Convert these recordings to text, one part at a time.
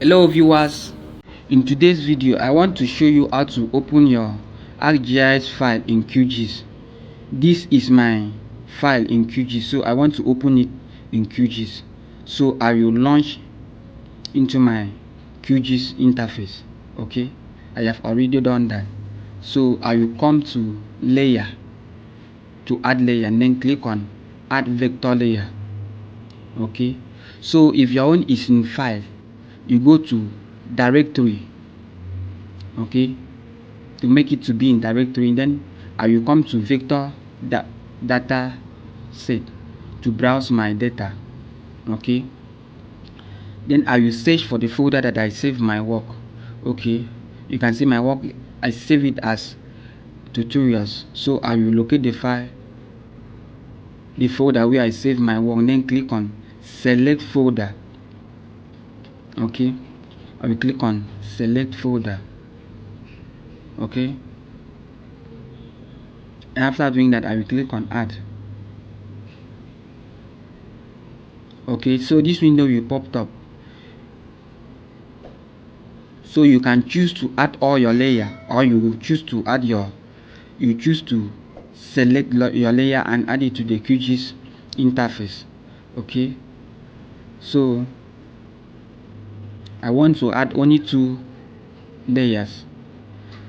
Hello viewers, in today's video I want to show you how to open your ArcGIS file in Qgis. This is my file in Qgis, so I want to open it in Qgis. So I will launch into my Qgis interface. Okay, I have already done that. So I will come to layer, to add layer, and then click on add vector layer. Okay, so if your own is in file, you go to directory, okay, to make it to be in directory. And then I will come to vector data set to browse my data. Okay, then I will search for the folder that I save my work. Okay, you can see my work, I save it as tutorials. So I will locate the file, the folder where I save my work, and then click on select folder. Okay, I will click on select folder. Okay, and after doing that I will click on add. Okay, so this window will pop up, so you can choose to add all your layer, or you will choose to add you choose to select your layer and add it to the Qgis interface. Okay, so I want to add only 2 layers,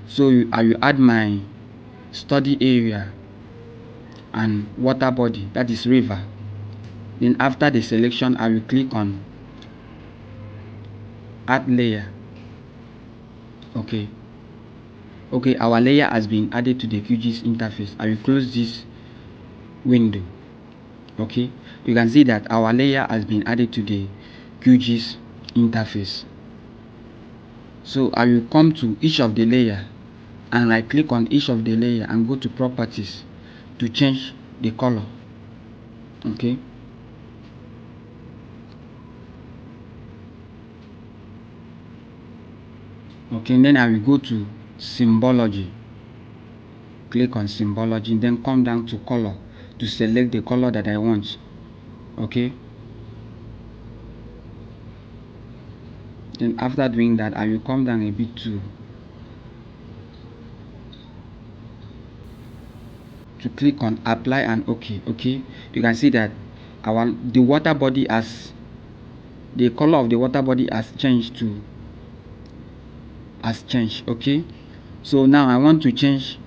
so I will add my study area and water body, that is river. Then after the selection I will click on add layer. Okay, our layer has been added to the Qgis interface. I will close this window. Okay, you can see that our layer has been added to the Qgis interface. So I will come to each of the layer and right click on each of the layer and go to properties to change the color. Okay, and then I will go to symbology, click on symbology, then come down to color to select the color that I want. Okay, then after doing that I will come down a bit to click on apply and okay. You can see that the water body the color of the water body has changed. Okay, so now I want to change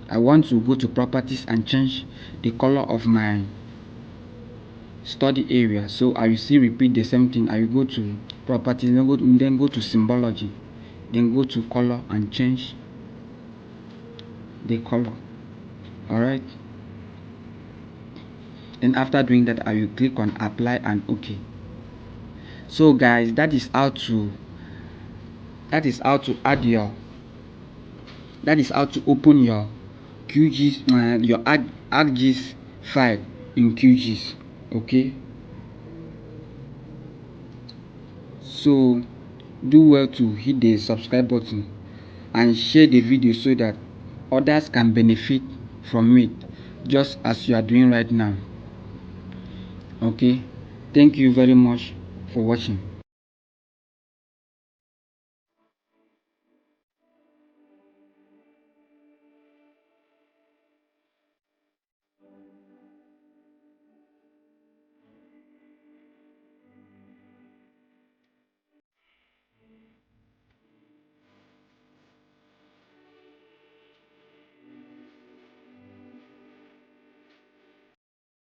I want to go to properties and change the color of my study area. So I will still repeat the same thing. I will go to properties, then go to symbology, then go to color and change the color. All right, and after doing that I will click on apply and okay. So guys, that is how to open your Qgis, your ArcGIS file in Qgis. Okay, so do well to hit the subscribe button and share the video so that others can benefit from it just as you are doing right now. Okay, thank you very much for watching.